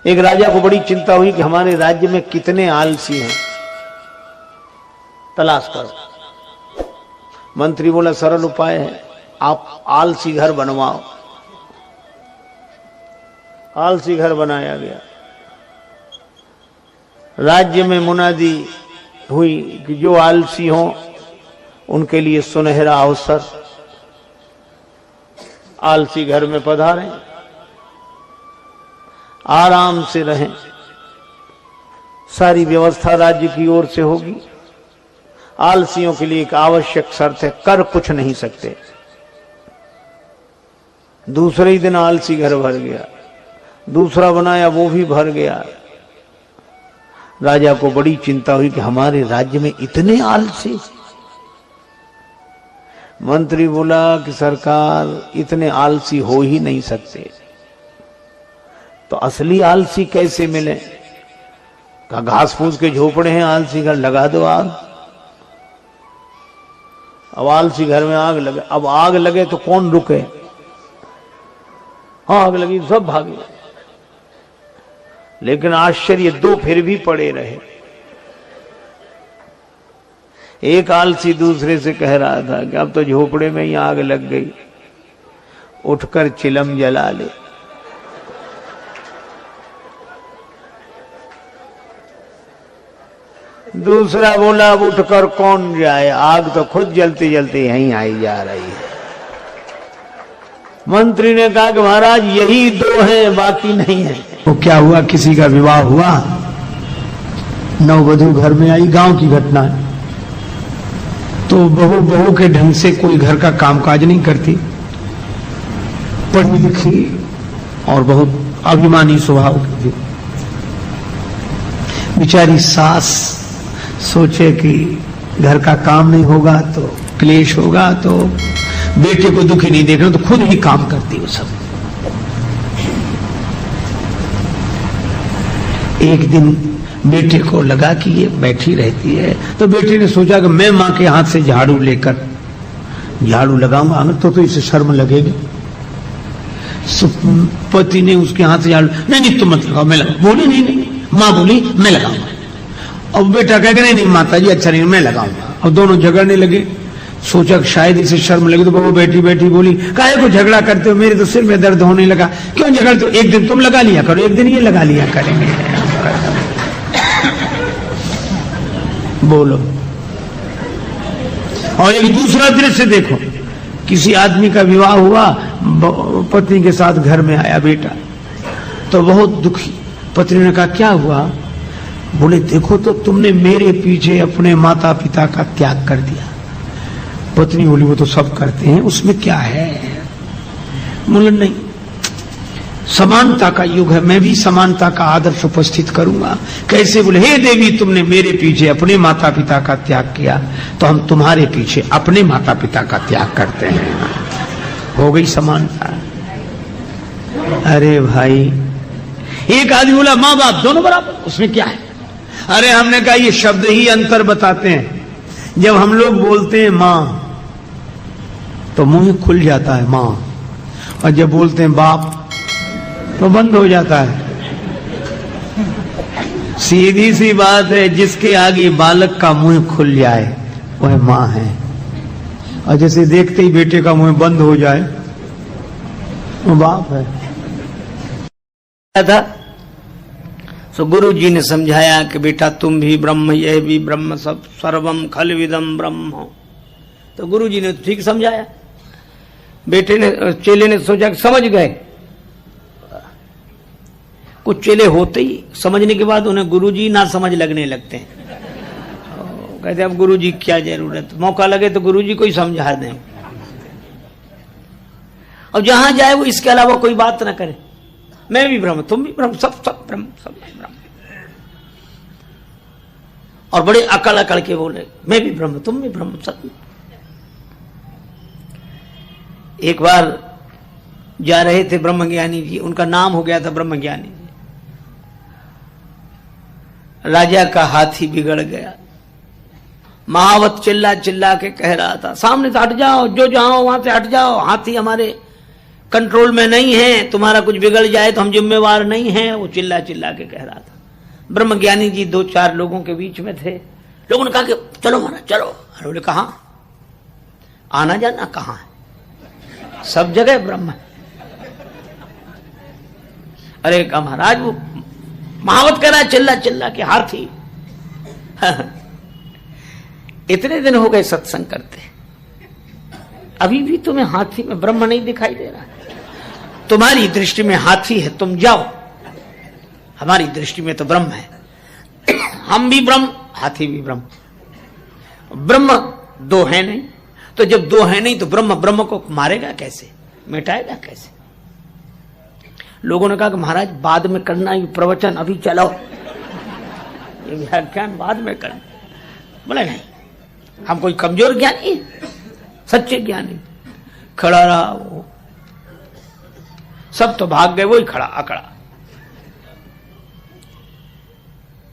एक राजा को बड़ी चिंता हुई कि हमारे राज्य में कितने आलसी हैं, तलाश करो। मंत्री बोला सरल उपाय है, आप आलसी घर बनवाओ। आलसी घर बनाया गया। राज्य में मुनादी हुई कि जो आलसी हों उनके लिए सुनहरा अवसर, आलसी घर में पधारें, आराम से रहें, सारी व्यवस्था राज्य की ओर से होगी। आलसियों के लिए एक आवश्यक शर्त है, कर कुछ नहीं सकते। दूसरे ही दिन आलसी घर भर गया, दूसरा बनाया वो भी भर गया। राजा को बड़ी चिंता हुई कि हमारे राज्य में इतने आलसी। मंत्री बोला कि सरकार इतने आलसी हो ही नहीं सकते, तो असली आलसी कैसे मिले? का घास फूस के झोपड़े हैं, आलसी घर लगा दो आग। अब आलसी घर में आग लगे, अब आग लगे तो कौन रुके? आग लगी सब भागे, लेकिन आश्चर्य दो फिर भी पड़े रहे। एक आलसी दूसरे से कह रहा था कि अब तो झोपड़े में ही आग लग गई, उठकर चिलम जला ले। दूसरा बोला अब उठकर कौन जाए, आग तो खुद जलते जलते यहीं आई जा रही है। मंत्री ने कहा कि महाराज यही दो हैं, बाकी नहीं है। वो क्या हुआ, किसी का विवाह हुआ, नववधु घर में आई, गांव की घटना है। तो बहू के ढंग से कोई घर का कामकाज नहीं करती, पढ़ी लिखी और बहुत अभिमानी स्वभाव की थी। बेचारी सास सोचे कि घर का काम नहीं होगा तो क्लेश होगा, तो बेटे को दुखी नहीं देखना, तो खुद ही काम करती वो सब। एक दिन बेटे को लगा कि ये बैठी रहती है, तो बेटे ने सोचा कि मैं मां के हाथ से झाड़ू लेकर झाड़ू लगाऊंगा, तो इसे शर्म लगेगी। पति ने उसके हाथ से झाड़ू, नहीं तुम मत लगाओ, मैं लगाऊं। बोली नहीं, मां बोली मैं लगाऊंगा। अब बेटा कह नहीं माता जी अच्छा नहीं, मैं लगाऊंगा। अब दोनों झगड़ने लगे। सोचा शायद इसे शर्म लगे, तो वो बैठी बैठी बोली काहे को झगड़ा करते हो, मेरे तो सिर में दर्द होने लगा। क्यों झगड़ते हो, एक दिन तुम लगा लिया करो, एक दिन ये लगा लिया करेंगे। बोलो। और एक दूसरा दृश्य देखो, किसी आदमी का विवाह हुआ, पत्नी के साथ घर में आया बेटा, तो बहुत दुखी। पत्नी ने कहा क्या हुआ? बोले देखो तो तुमने मेरे पीछे अपने माता पिता का त्याग कर दिया। पत्नी बोली वो तो सब करते हैं, उसमें क्या है? बोले नहीं, समानता का युग है, मैं भी समानता का आदर्श उपस्थित करूंगा। कैसे? बोले हे देवी, तुमने मेरे पीछे अपने माता पिता का त्याग किया, तो हम तुम्हारे पीछे अपने माता पिता का त्याग करते हैं। हो गई समानता। अरे भाई, एक आदमी बोला माँ बाप दोनों बराबर, उसमें क्या है? अरे हमने कहा ये शब्द ही अंतर बताते हैं। जब हम लोग बोलते हैं मां तो मुंह खुल जाता है मां, और जब बोलते हैं बाप तो बंद हो जाता है। सीधी सी बात है, जिसके आगे बालक का मुंह खुल जाए वह मां है, और जैसे देखते ही बेटे का मुंह बंद हो जाए वो बाप है। था तो गुरु जी ने समझाया कि बेटा तुम भी ब्रह्म, यह भी ब्रह्म, सब सर्वम खलविदम ब्रह्म। तो गुरु जी ने तो ठीक समझाया। बेटे ने, चेले ने सोचा कि समझ गए। कुछ चेले होते ही समझने के बाद उन्हें गुरु जी ना समझ लगने लगते हैं। कहते अब गुरु जी क्या जरूरत, मौका लगे तो गुरु जी को ही समझा दें। और जहां जाए वो इसके अलावा कोई बात ना करे। मैं भी ब्रह्म, तुम भी ब्रह्म, सब ब्रह्म, सब ब्रह्म। और बड़े अकड़ अकड़ के बोले मैं भी ब्रह्म, तुम भी ब्रह्म, सब। एक बार जा रहे थे ब्रह्मज्ञानी जी, उनका नाम हो गया था ब्रह्मज्ञानी जी। राजा का हाथी बिगड़ गया। महावत चिल्ला चिल्ला के कह रहा था सामने से हट जाओ, जो जाओ वहां से हट जाओ, हाथी हमारे कंट्रोल में नहीं है, तुम्हारा कुछ बिगड़ जाए तो हम जिम्मेवार नहीं हैं। वो चिल्ला चिल्ला के कह रहा था। ब्रह्मज्ञानी जी 2-4 लोगों के बीच में थे। लोगों ने कहा कि चलो महाराज चलो। अरे बोले कहां? आना जाना कहां है? सब जगह ब्रह्म है। अरे कहा महाराज वो महावत कह रहा है चिल्ला चिल्ला के हाथी। इतने दिन हो गए सत्संग करते, अभी भी तुम्हें हाथी में ब्रह्म नहीं दिखाई दे रहा है? तुम्हारी दृष्टि में हाथी है, तुम जाओ, हमारी दृष्टि में तो ब्रह्म है। हम भी ब्रह्म, हाथी भी ब्रह्म। ब्रह्म दो है नहीं, तो जब दो है नहीं तो ब्रह्म ब्रह्म को मारेगा कैसे, मिटाएगा कैसे? लोगों ने कहा कि महाराज बाद में करना, ये प्रवचन अभी चलाओ, ये व्याख्यान बाद में करना। बोले नहीं, हम कोई कमजोर ज्ञानी है, सच्चे ज्ञानी। खड़ा रहा वो, सब तो भाग गए, वही खड़ा अकड़ा।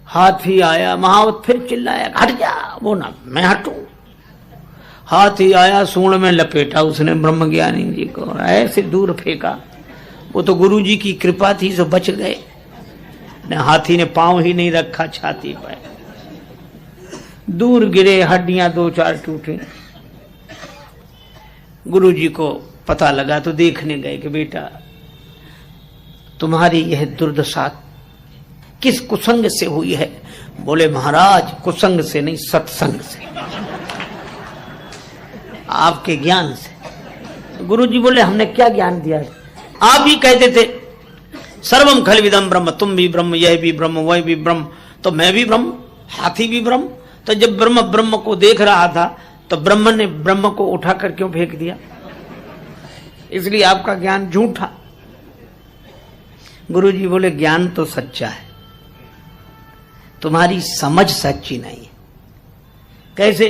हाथी आया, महावत फिर चिल्लाया हट जा। वो ना मैं हटूं। हाथी आया, सूंड में लपेटा उसने ब्रह्मज्ञानी जी को, ऐसे दूर फेंका। वो तो गुरु जी की कृपा थी जो बच गए, ने हाथी ने पांव ही नहीं रखा छाती पर, दूर गिरे, हड्डियां 2-4 टूटी। गुरु जी को पता लगा तो देखने गए कि बेटा तुम्हारी यह दुर्दशा किस कुसंग से हुई है? बोले महाराज कुसंग से नहीं, सत्संग से, आपके ज्ञान से। गुरु जी बोले हमने क्या ज्ञान दिया है? आप ही कहते थे सर्वम खलविदम ब्रह्म, तुम भी ब्रह्म, यह भी ब्रह्म, वह भी ब्रह्म, तो मैं भी ब्रह्म, हाथी भी ब्रह्म। तो जब ब्रह्म ब्रह्म को देख रहा था तो ब्रह्म ने ब्रह्म को उठाकर क्यों फेंक दिया? इसलिए आपका ज्ञान झूठा। गुरु जी बोले ज्ञान तो सच्चा है, तुम्हारी समझ सच्ची नहीं है। कैसे?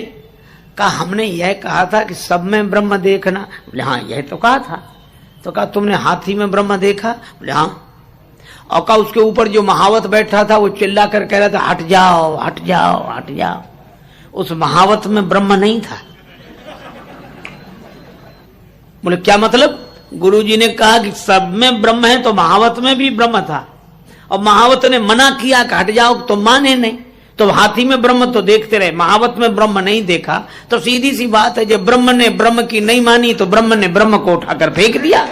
कहा हमने यह कहा था कि सब में ब्रह्म देखना। बोले हाँ यह तो कहा था। तो कहा तुमने हाथी में ब्रह्म देखा? बोले हाँ। और कहा उसके ऊपर जो महावत बैठा था वो चिल्ला कर कह रहा था हट जाओ हट जाओ हट जाओ। उस महावत में ब्रह्म नहीं था। बोले क्या मतलब? गुरुजी ने कहा कि सब में ब्रह्म है तो महावत में भी ब्रह्म था, और महावत ने मना किया कि हट जाओ, तो माने नहीं। तो हाथी में ब्रह्म तो देखते रहे, महावत में ब्रह्म नहीं देखा। तो सीधी सी बात है, जब ब्रह्म ने ब्रह्म की नहीं मानी तो ब्रह्म ने ब्रह्म को उठाकर फेंक दिया।